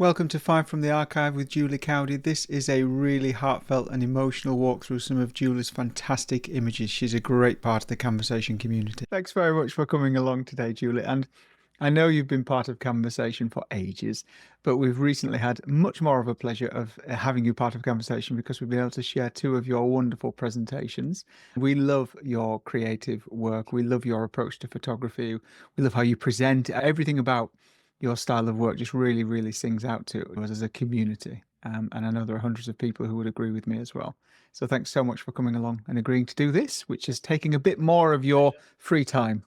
Welcome to Five from the Archive with Julie Cowdy. This is a really heartfelt and emotional walk through some of Julie's fantastic images. She's a great part of the Camversation community. Thanks very much for coming along today, Julie. And I know you've been part of Camversation for ages, but we've recently had much more of a pleasure of having you part of Camversation because we've been able to share two of your wonderful presentations. We love your creative work. We love your approach to photography. We love how you present everything about your style of work just really, really sings out to us as a community. And I know there are hundreds of people who would agree with me as well. So thanks so much for coming along and agreeing to do this, which is taking a bit more of your free time.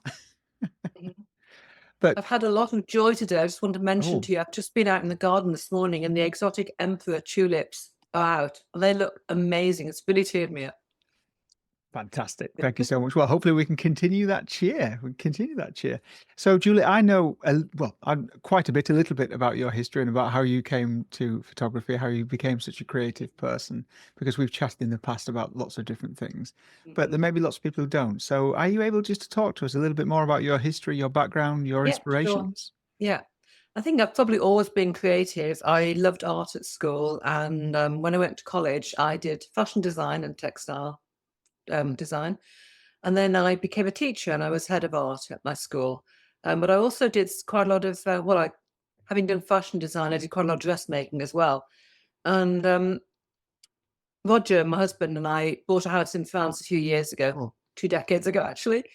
But I've had a lot of joy today. I just want to mention oh, to you, I've just been out in the garden this morning and the exotic emperor tulips are out. And they look amazing. It's really cheered me up. fantastic. Thank you so much. Well, hopefully we can continue that cheer. So, Julie, I know, quite a little bit about your history and about how you came to photography, how you became such a creative person, because we've chatted in the past about lots of different things, but there may be lots of people who don't. So are you able just to talk to us a little bit more about your history, your background, your Yeah, sure. inspirations? Yeah. I think I've probably always been creative. I loved art at school. And when I went to college, I did fashion design and textile design. And then I became a teacher and I was head of art at my school. But I also did quite a lot of, having done fashion design, I did quite a lot of dressmaking as well. And Roger, my husband, and I bought a house in France a few years ago, or 2 decades ago, actually.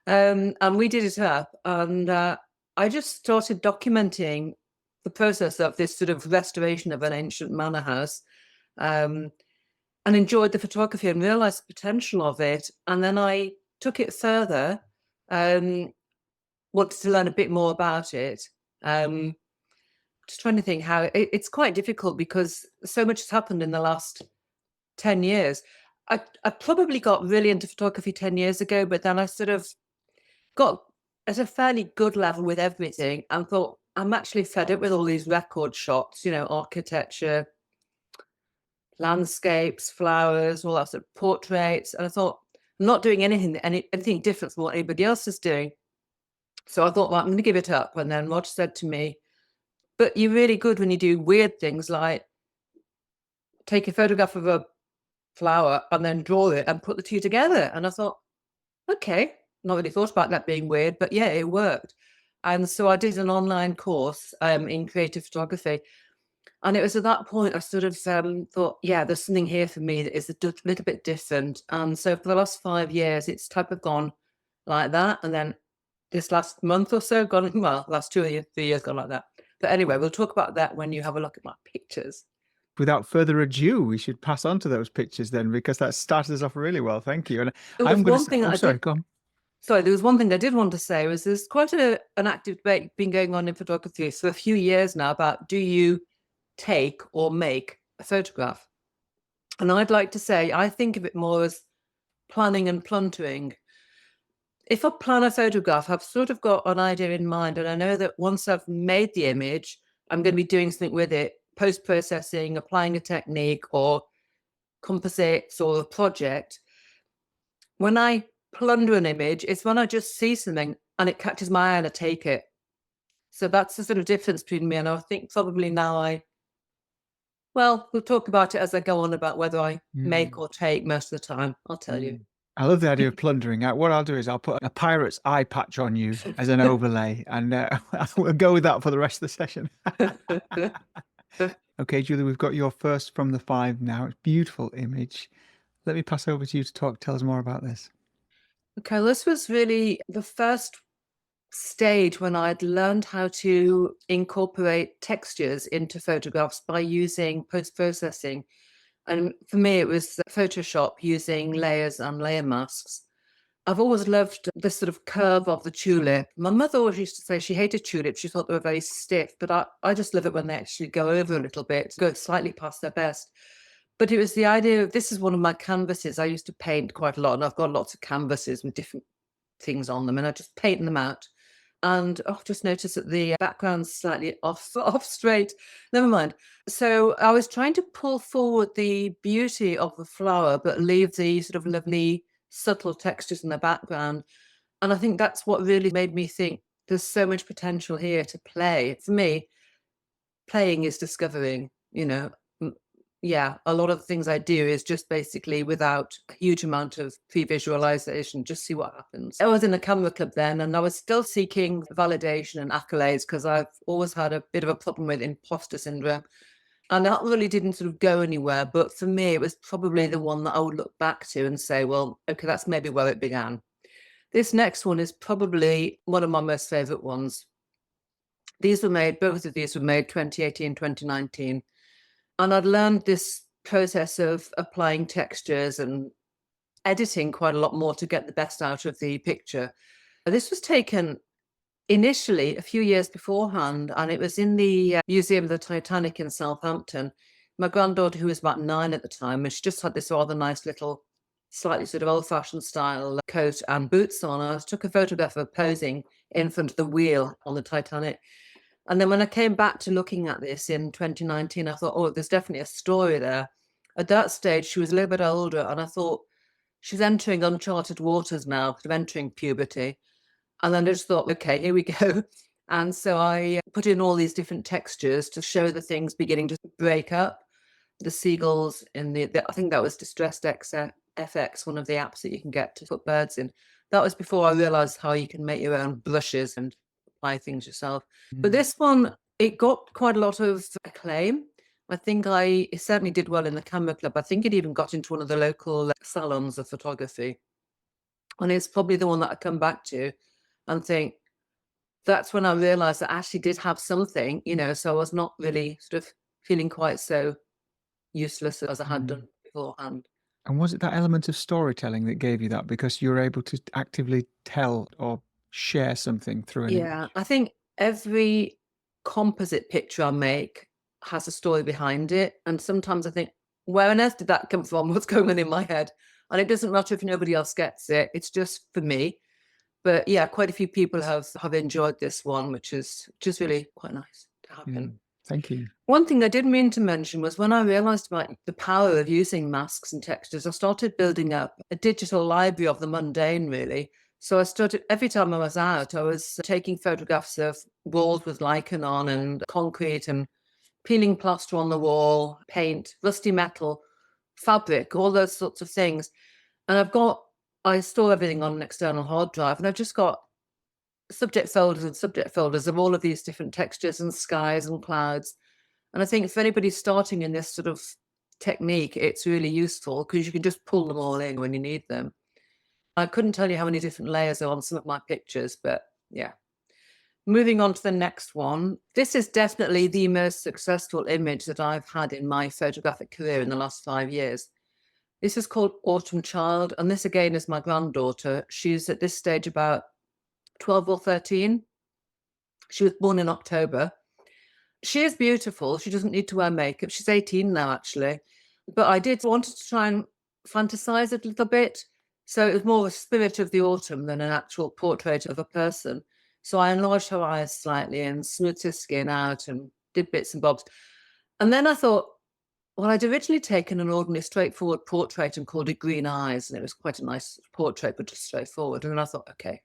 And we did it up. And I just started documenting the process of this sort of restoration of an ancient manor house. And enjoyed the photography and realized the potential of it. And then I took it further, wanted to learn a bit more about it. Just trying to think how it's quite difficult because so much has happened in the last 10 years. I probably got really into photography 10 years ago, but then I sort of got at a fairly good level with everything and thought, I'm actually fed up with all these record shots, architecture, landscapes, flowers, all that sort of portraits. And I thought, I'm not doing anything different from what anybody else is doing. So I thought, well, I'm going to give it up. And then Roger said to me, but you're really good when you do weird things like take a photograph of a flower and then draw it and put the two together. And I thought, okay, not really thought about that being weird, but yeah, it worked. And so I did an online course in creative photography. And it was at that point I sort of thought, yeah, there's something here for me that is a little bit different. And so for the last 5 years, it's type of gone like that. And then this last month or so, last 2 or 3 years gone like that. But anyway, we'll talk about that when you have a look at my pictures. Without further ado, we should pass on to those pictures then, because that started us off really well. Thank you. And There was I'm going to one say, thing oh, I sorry, did. go on. Sorry, there was one thing I did want to say was there's quite an active debate been going on in photography for a few years now about do you take or make a photograph? And I'd like to say I think of it more as planning and plundering. If I plan a photograph, I've sort of got an idea in mind, and I know that once I've made the image, I'm going to be doing something with it, post-processing, applying a technique or composites or a project. When I plunder an image, it's when I just see something and it catches my eye and I take it. So that's the sort of difference between me. And I think probably now we'll talk about it as I go on about whether I make or take most of the time. I'll tell you. I love the idea of plundering. What I'll do is I'll put a pirate's eye patch on you as an overlay, and we'll go with that for the rest of the session. Okay, Julie, we've got your first from the five now. It's a beautiful image. Let me pass over to you to tell us more about this. Okay, this was really the first stage when I'd learned how to incorporate textures into photographs by using post-processing. And for me, it was Photoshop using layers and layer masks. I've always loved this sort of curve of the tulip. My mother always used to say she hated tulips. She thought they were very stiff, but I just love it when they actually go over a little bit, go slightly past their best. But it was the idea of, this is one of my canvases. I used to paint quite a lot, and I've got lots of canvases with different things on them, and I just paint them out. And I've just noticed that the background's slightly off straight. Never mind. So I was trying to pull forward the beauty of the flower, but leave the sort of lovely, subtle textures in the background. And I think that's what really made me think there's so much potential here to play. For me, playing is discovering, you know. Yeah, a lot of the things I do is just basically without a huge amount of pre-visualization, just see what happens. I was in a camera club then, and I was still seeking validation and accolades because I've always had a bit of a problem with imposter syndrome. And that really didn't sort of go anywhere. But for me, it was probably the one that I would look back to and say, well, okay, that's maybe where it began. This next one is probably one of my most favorite ones. Both of these were made 2018, 2019. And I'd learned this process of applying textures and editing quite a lot more to get the best out of the picture. This was taken initially a few years beforehand, and it was in the Museum of the Titanic in Southampton. My granddaughter, who was about 9 at the time, and she just had this rather nice little, slightly sort of old-fashioned style coat and boots on. I took a photograph of her posing in front of the wheel on the Titanic. And then when I came back to looking at this in 2019, I thought, oh, there's definitely a story there. At that stage, she was a little bit older, and I thought, she's entering uncharted waters now, sort of entering puberty. And then I just thought, okay, here we go. And so I put in all these different textures to show the things beginning to break up. The seagulls in I think that was Distressed FX, one of the apps that you can get to put birds in. That was before I realized how you can make your own brushes and apply things yourself. But this one, it got quite a lot of acclaim. I think it certainly did well in the camera club. I think it even got into one of the local salons of photography. And it's probably the one that I come back to and think, that's when I realized that I actually did have something, you know, so I was not really sort of feeling quite so useless as I had done beforehand. And was it that element of storytelling that gave you that? Because you were able to actively tell or share something through an Yeah, image? I think every composite picture I make has a story behind it. And sometimes I think, where on earth did that come from? What's going on in my head? And it doesn't matter if nobody else gets it. It's just for me. But yeah, quite a few people have enjoyed this one, which is just really quite nice to happen. Thank you. One thing I didn't mean to mention was when I realized about the power of using masks and textures, I started building up a digital library of the mundane, really. So I started, every time I was out, I was taking photographs of walls with lichen on and concrete and peeling plaster on the wall, paint, rusty metal, fabric, all those sorts of things. And I store everything on an external hard drive, and I've just got subject folders and subject folders of all of these different textures and skies and clouds. And I think if anybody's starting in this sort of technique, it's really useful because you can just pull them all in when you need them. I couldn't tell you how many different layers are on some of my pictures, but yeah. Moving on to the next one. This is definitely the most successful image that I've had in my photographic career in the last 5 years. This is called Autumn Child, and this again is my granddaughter. She's at this stage about 12 or 13. She was born in October. She is beautiful. She doesn't need to wear makeup. She's 18 now, actually. But I did wanted to try and fantasize it a little bit. So it was more a spirit of the autumn than an actual portrait of a person. So I enlarged her eyes slightly and smoothed her skin out and did bits and bobs. And then I thought, well, I'd originally taken an ordinary straightforward portrait and called it Green Eyes. And it was quite a nice portrait, but just straightforward. And then I thought, okay, I'm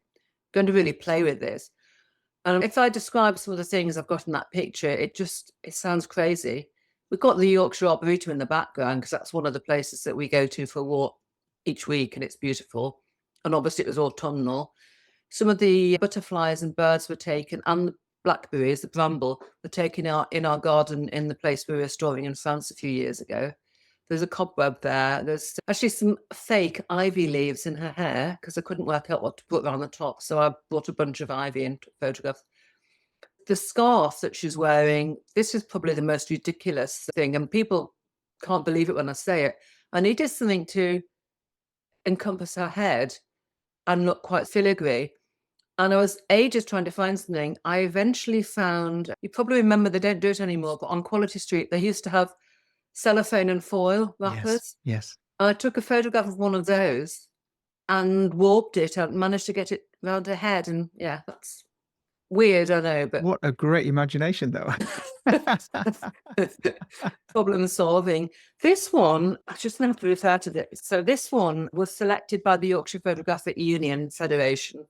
going to really play with this. And if I describe some of the things I've got in that picture, it sounds crazy. We've got the Yorkshire Arboretum in the background because that's one of the places that we go to for a walk each week, and it's beautiful. And obviously it was autumnal. Some of the butterflies and birds were taken, and the blackberries, the bramble, were taken out in our garden in the place we were restoring in France a few years ago. There's a cobweb there. There's actually some fake ivy leaves in her hair because I couldn't work out what to put on the top. So I brought a bunch of ivy and took photographs. The scarf that she's wearing, this is probably the most ridiculous thing. And people can't believe it when I say it. I needed something to encompass her head and look quite filigree. And I was ages trying to find something. I eventually found, you probably remember they don't do it anymore, but on Quality Street, they used to have cellophane and foil wrappers. Yes. I took a photograph of one of those and warped it and managed to get it round her head. And yeah, that's weird, I know, but What a great imagination, though. problem solving. This one, I just have to refer to this. So this one was selected by the Yorkshire Photographic Union Federation.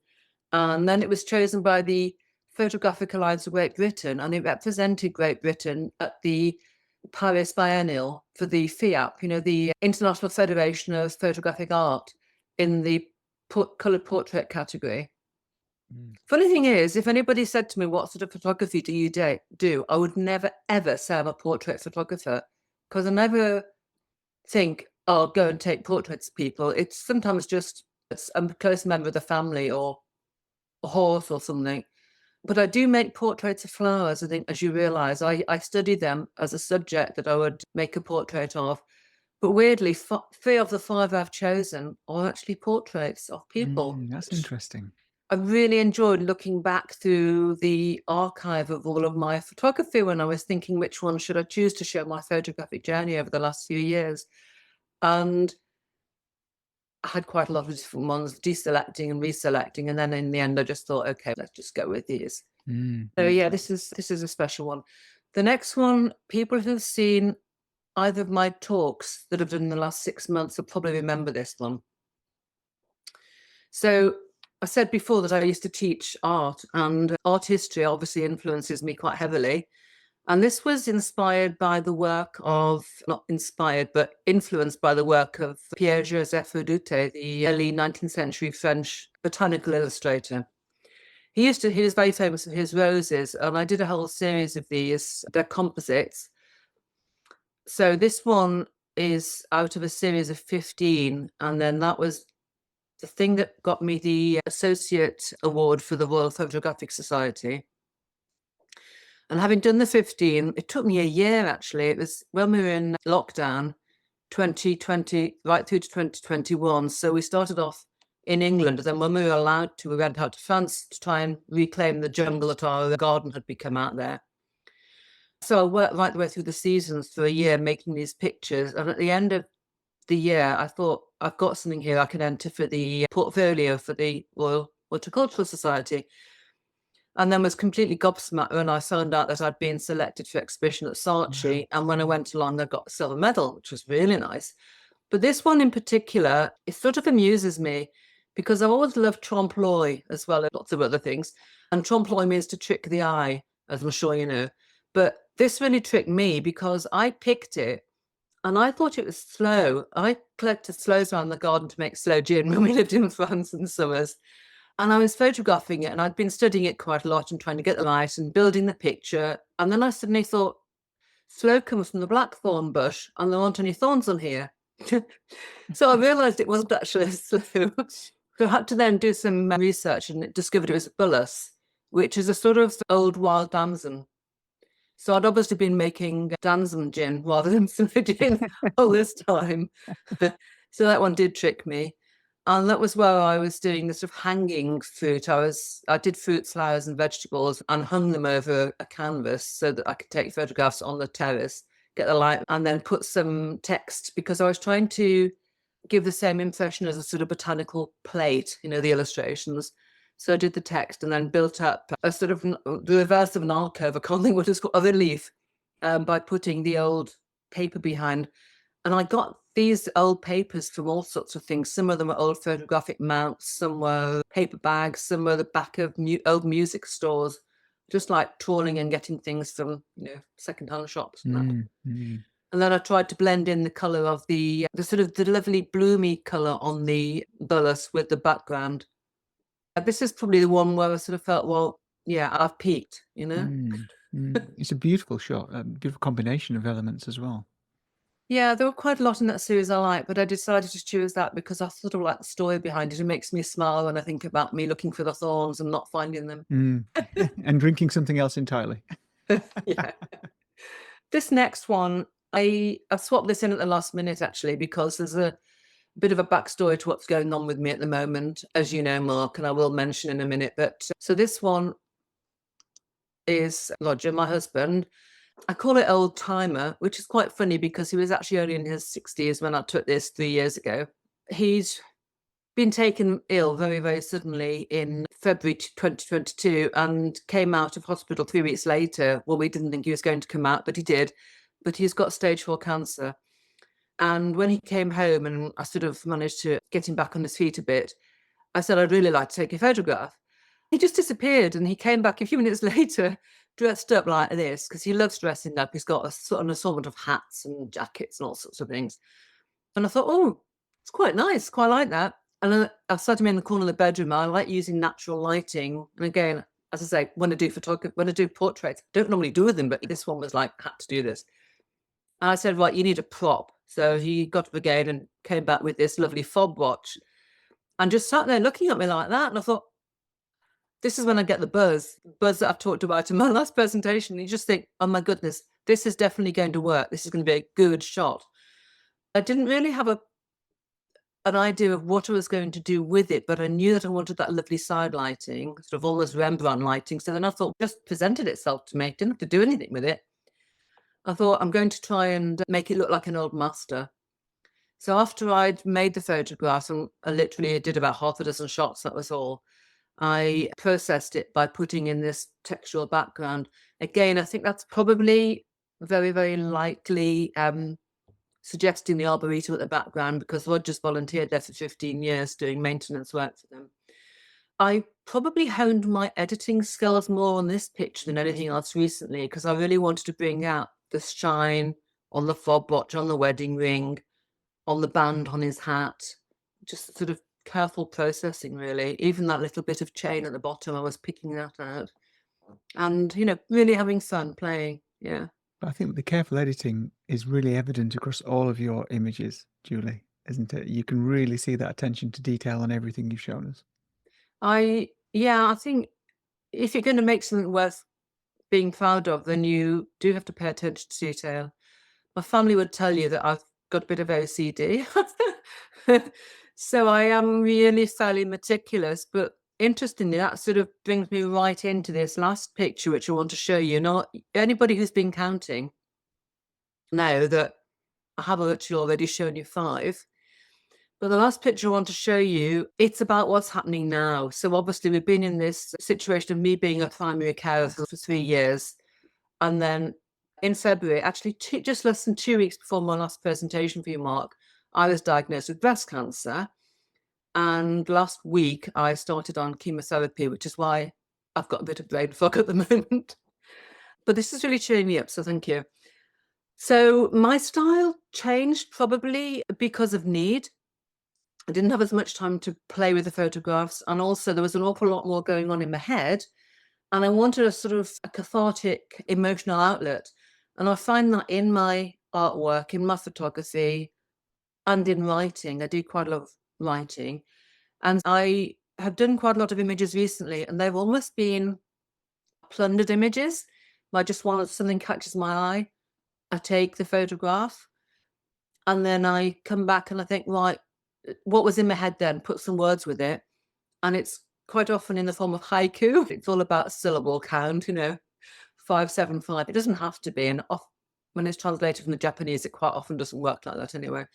And then it was chosen by the Photographic Alliance of Great Britain, and it represented Great Britain at the Paris Biennial for the FIAP, the International Federation of Photographic Art, in the coloured portrait category. Funny thing is, if anybody said to me, what sort of photography do you do, I would never, ever say I'm a portrait photographer, because I never think, oh, I'll go and take portraits of people. It's sometimes just a close member of the family or a horse or something. But I do make portraits of flowers, I think, as you realise. I study them as a subject that I would make a portrait of. But weirdly, 3 of the 5 I've chosen are actually portraits of people. That's interesting. I really enjoyed looking back through the archive of all of my photography when I was thinking which one should I choose to show my photographic journey over the last few years. And I had quite a lot of different ones, deselecting and reselecting. And then in the end, I just thought, okay, let's just go with these. So yeah, this is a special one. The next one, people who have seen either of my talks that I've done in the last 6 months will probably remember this one. So I said before that I used to teach art, and art history obviously influences me quite heavily. And this was inspired by the work of, not inspired, but influenced by the work of Pierre-Joseph Redoute, the early 19th century French botanical illustrator. He was very famous for his roses, and I did a whole series of these. They're composites. So this one is out of a series of 15, and then that was the thing that got me the Associate Award for the Royal Photographic Society. And having done the 15, it took me a year, actually. It was when we were in lockdown, 2020, right through to 2021. So we started off in England. And then when we were allowed to, we went out to France to try and reclaim the jungle that our garden had become out there. So I worked right the way through the seasons for a year making these pictures. And at the end of the year, I thought, I've got something here I can enter for the portfolio for the Royal Horticultural Society. And then was completely gobsmacked when I found out that I'd been selected for exhibition at Saatchi. Wow. And when I went along, I got a silver medal, which was really nice. But this one in particular, it sort of amuses me because I've always loved trompe-l'oeil as well as lots of other things. And trompe-l'oeil means to trick the eye, as I'm sure you know. But this really tricked me because I picked it and I thought it was sloe. I collected sloes around the garden to make sloe gin when we lived in France in the summers. And I was photographing it and I'd been studying it quite a lot and trying to get the light and building the picture. And then I suddenly thought, sloe comes from the blackthorn bush and there aren't any thorns on here. So I realised it wasn't actually a sloe. So I had to then do some research and discovered it was a bullace, which is a sort of old wild damson. So I'd obviously been making damson gin rather than sloe gin all this time. So that one did trick me. And that was where I was doing the sort of hanging fruit. I did fruit, flowers and vegetables and hung them over a canvas so that I could take photographs on the terrace, get the light, and then put some text because I was trying to give the same impression as a sort of botanical plate, the illustrations. So I did the text and then built up a sort of the reverse of an alcove, I can't think what it's called, a relief, by putting the old paper behind. And I got these old papers from all sorts of things. Some of them were old photographic mounts, some were paper bags, some were the back of old music stores, just like trawling and getting things from, second-hand shops. And then I tried to blend in the colour of the sort of the lovely bloomy colour on the bullace with the background. This is probably the one where I sort of felt, well, yeah, I've peaked, It's a beautiful shot, a beautiful combination of elements as well. Yeah, there were quite a lot in that series I like, but I decided to choose that because I sort of like the story behind it. It makes me smile when I think about me looking for the thorns and not finding them. And drinking something else entirely. Yeah. This next one, I swapped this in at the last minute, actually, because there's a bit of a backstory to what's going on with me at the moment, as you know, Mark, and I will mention in a minute. But so this one is Roger, my husband. I call it old timer, which is quite funny because he was actually only in his 60s when I took this 3 years ago. He's been taken ill very, very suddenly in February 2022 and came out of hospital 3 weeks later. Well, we didn't think he was going to come out, but he did. But he's got stage 4 cancer. And when he came home and I sort of managed to get him back on his feet a bit, I said, I'd really like to take a photograph. he just disappeared, and he came back a few minutes later dressed up like this, because he loves dressing up. He's got a sort of an assortment of hats and jackets and all sorts of things. And I thought, oh, it's quite nice, quite like that. And then I sat him in the corner of the bedroom. I like using natural lighting. And again, as I say, when I do photography, when I do portraits, I don't normally do them, but this one was like, had to do this. And I said, right, you need a prop. So he got up again and came back with this lovely fob watch and just sat there looking at me like that. And I thought, this is when I get the buzz that I've talked about in my last presentation. You just think, oh my goodness, this is definitely going to work. This is going to be a good shot. I didn't really have an idea of what I was going to do with it, but I knew that I wanted that lovely side lighting, sort of almost Rembrandt lighting. So then I thought, just presented itself to me. Didn't have to do anything with it. I thought, I'm going to try and make it look like an old master. So after I'd made the photographs, and I literally did about half a dozen shots, that was all, I processed it by putting in this textural background. Again, I think that's probably very, very likely suggesting the Arboretum at the background, because Roger's volunteered there for 15 years doing maintenance work for them. I probably honed my editing skills more on this picture than anything else recently, because I really wanted to bring out the shine on the fob watch, on the wedding ring, on the band on his hat. Just sort of careful processing, really. Even that little bit of chain at the bottom, I was picking that out. And, you know, really having fun playing. Yeah. I think the careful editing is really evident across all of your images, Julie, isn't it? You can really see that attention to detail on everything you've shown us. I think if you're going to make something worth being proud of, then you do have to pay attention to detail. My family would tell you that I've got a bit of OCD. So I am really fairly meticulous, but interestingly, that sort of brings me right into this last picture, which I want to show you. Not anybody who's been counting know that I have actually already shown you 5. But the last picture I want to show you, it's about what's happening now. So obviously we've been in this situation of me being a primary carer for 3 years. And then in February, actually just less than 2 weeks before my last presentation for you, Mark, I was diagnosed with breast cancer. And last week I started on chemotherapy, which is why I've got a bit of brain fog at the moment. But this is really cheering me up, so thank you. So my style changed probably because of need. I didn't have as much time to play with the photographs, and also there was an awful lot more going on in my head, and I wanted a sort of a cathartic emotional outlet. And I find that in my artwork, in my photography, and in writing. I do quite a lot of writing, and I have done quite a lot of images recently, and they've almost been plundered images. I just want something catches my eye, I take the photograph, and then I come back and I think, right, what was in my head then? Put some words with it. And it's quite often in the form of haiku. It's all about syllable count, 575. It doesn't have to be. And when it's translated from the Japanese, it quite often doesn't work like that anyway.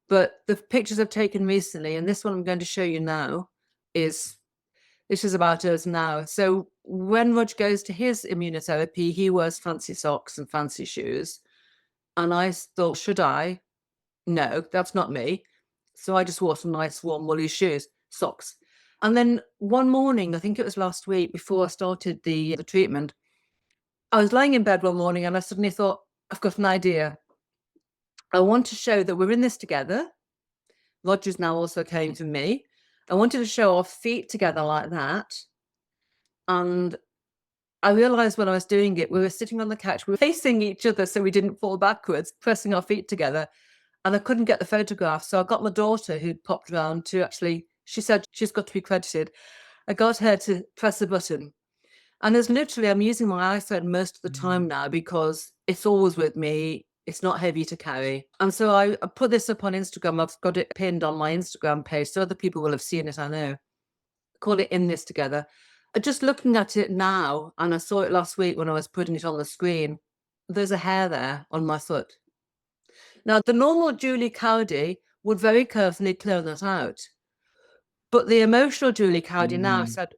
But the pictures I've taken recently, and this one I'm going to show you now, this is about us now. So when Rog goes to his immunotherapy, he wears fancy socks and fancy shoes. And I thought, should I? No, that's not me. So I just wore some nice warm woolly socks. And then one morning, I think it was last week before I started the treatment, I was lying in bed one morning and I suddenly thought, I've got an idea. I want to show that we're in this together. Roger's now also came to me. I wanted to show our feet together like that. And I realized when I was doing it, we were sitting on the couch, we were facing each other so we didn't fall backwards, pressing our feet together. And I couldn't get the photograph. So I got my daughter, who'd popped around, to actually, she said she's got to be credited. I got her to press a button. And there's literally, I'm using my iPhone most of the time now because it's always with me. It's not heavy to carry. And so I put this up on Instagram. I've got it pinned on my Instagram page, so other people will have seen it, I know. Call it In This Together. Just looking at it now, and I saw it last week when I was putting it on the screen, there's a hair there on my foot. Now, the normal Julie Cowdy would very carefully clear that out. But the emotional Julie Cowdy now said,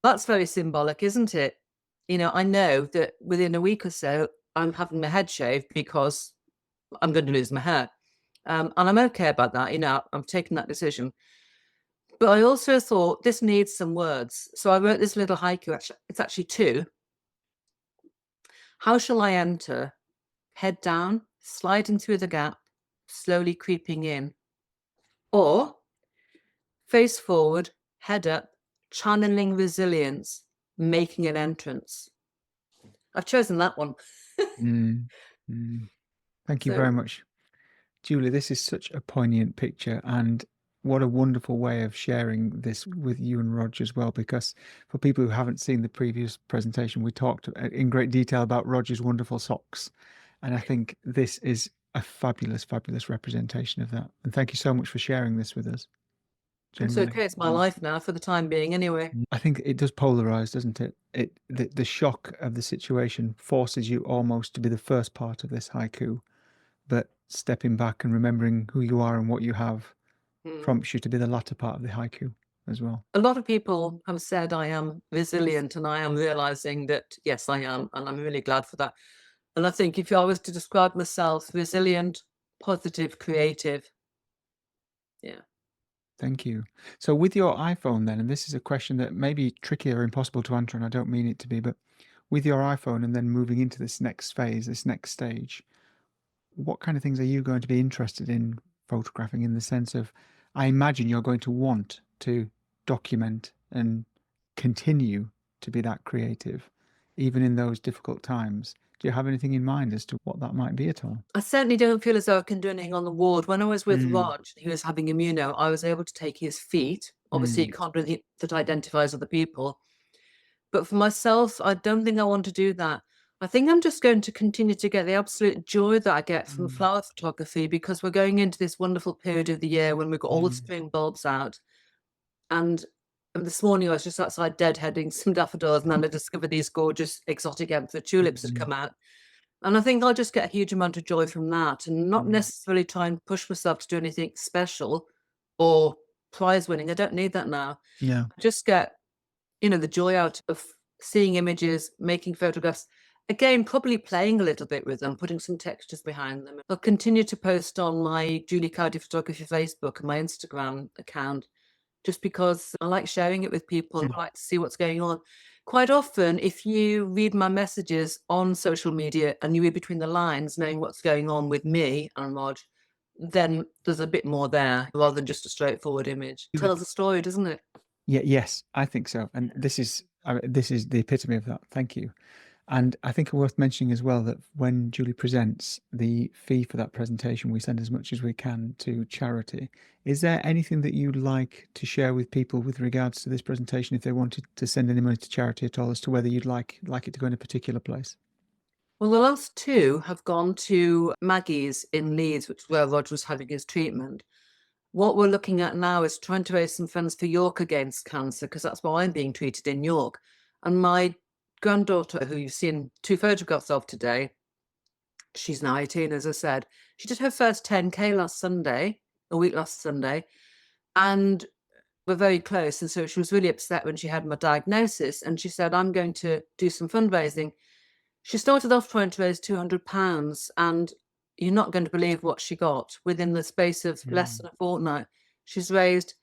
that's very symbolic, isn't it? I know that within a week or so, I'm having my head shaved because I'm going to lose my hair. And I'm okay about that. I'm taking that decision. But I also thought this needs some words. So I wrote this little haiku. It's actually two. How shall I enter? Head down, sliding through the gap, slowly creeping in. Or face forward, head up, channeling resilience, making an entrance. I've chosen that one. Thank you So very much. Julie, this is such a poignant picture, and what a wonderful way of sharing this with you and Roger as well, because for people who haven't seen the previous presentation, we talked in great detail about Roger's wonderful socks. And I think this is a fabulous, fabulous representation of that. And thank you so much for sharing this with us. it's Genuinely. okay. It's my life now for the time being, anyway. I think it does polarize, doesn't it? The shock of the situation forces you almost to be the first part of this haiku, but stepping back and remembering who you are and what you have prompts you to be the latter part of the haiku as well. A lot of people have said I am resilient, and I am realizing that, yes, I am. And I'm really glad for that. And I think if I was to describe myself, resilient, positive, creative. Yeah. Thank you. So with your iPhone then, and this is a question that may be tricky or impossible to answer, and I don't mean it to be, but with your iPhone and then moving into this next phase, this next stage, what kind of things are you going to be interested in photographing, in the sense of, I imagine you're going to want to document and continue to be that creative, even in those difficult times. Do you have anything in mind as to what that might be at all? I certainly don't feel as though I can do anything on the ward. When I was with Rog, he was having immuno, I was able to take his feet. Obviously, you can't do anything that identifies other people. But for myself, I don't think I want to do that. I think I'm just going to continue to get the absolute joy that I get from flower photography, because we're going into this wonderful period of the year when we've got all the spring bulbs out. And this morning I was just outside deadheading some daffodils, and then I discovered these gorgeous exotic emperor tulips had come out. And I think I'll just get a huge amount of joy from that, and not necessarily try and push myself to do anything special or prize winning. I don't need that now. Yeah. I just get, the joy out of seeing images, making photographs. Again, probably playing a little bit with them, putting some textures behind them. I'll continue to post on my Julie Cowdy Photography Facebook and my Instagram account, just because I like sharing it with people. I like to see what's going on. Quite often, if you read my messages on social media and you read between the lines, knowing what's going on with me and Rog, then there's a bit more there rather than just a straightforward image. It tells a story, doesn't it? Yeah, yes, I think so. And this is the epitome of that. Thank you. And I think it's worth mentioning as well that when Julie presents the fee for that presentation, we send as much as we can to charity. Is there anything that you'd like to share with people with regards to this presentation, if they wanted to send any money to charity at all, as to whether you'd like it to go in a particular place? Well, the last two have gone to Maggie's in Leeds, which is where Rog was having his treatment. What we're looking at now is trying to raise some funds for York Against Cancer, because that's why I'm being treated in York. And my granddaughter, who you've seen 2 photographs of today, she's now 18, as I said. She did her first 10K last Sunday, last Sunday, and we're very close. And so she was really upset when she had my diagnosis, and she said, I'm going to do some fundraising. She started off trying to raise £200, and you're not going to believe what she got. Within the space of less than a fortnight, she's raised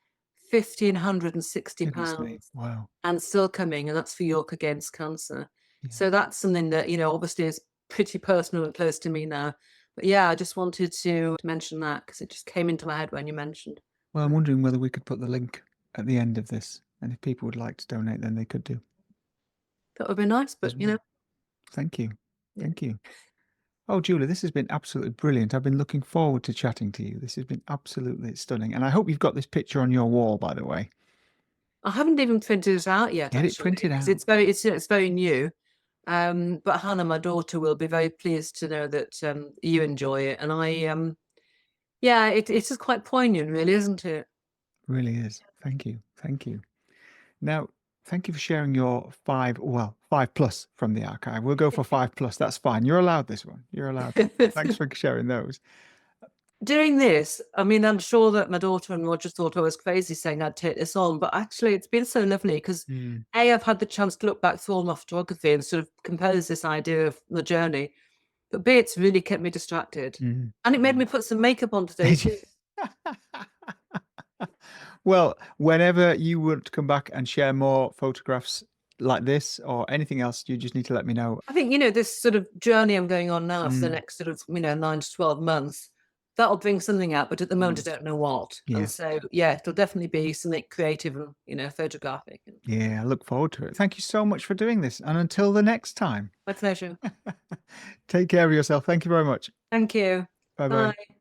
£1,560. Wow. And still coming, and that's for York Against Cancer. Yeah. So that's something that, obviously is pretty personal and close to me now. But yeah, I just wanted to mention that because it just came into my head when you mentioned. Well, I'm wondering whether we could put the link at the end of this, and if people would like to donate, then they could do. That would be nice, but Thank you. Thank you. Oh, Julie, this has been absolutely brilliant. I've been looking forward to chatting to you. This has been absolutely stunning. And I hope you've got this picture on your wall, by the way. I haven't even printed it out yet. Get it printed out. It's very new. But Hannah, my daughter, will be very pleased to know that you enjoy it. And it's just quite poignant, really, isn't it? Really is. Thank you. Thank you. Now, thank you for sharing your 5 plus from the archive. We'll go for 5 plus. That's fine. You're allowed this one. You're allowed. Thanks for sharing those. During this, I mean, I'm sure that my daughter and Roger thought I was crazy saying I'd take this on, but actually it's been so lovely because A, I've had the chance to look back through all my photography and sort of compose this idea of the journey, but B, it's really kept me distracted. And it made me put some makeup on today too. Well, whenever you want to come back and share more photographs like this or anything else, you just need to let me know. I think, this sort of journey I'm going on now for the Mm, next sort of, 9 to 12 months, that'll bring something out, but at the moment mm, I don't know what. yeah. And so, yeah, it'll definitely be something creative and, photographic. Yeah, I look forward to it. Thank you so much for doing this. And until the next time, My pleasure. take care of yourself. Thank you very much. Thank you. Bye bye. Bye.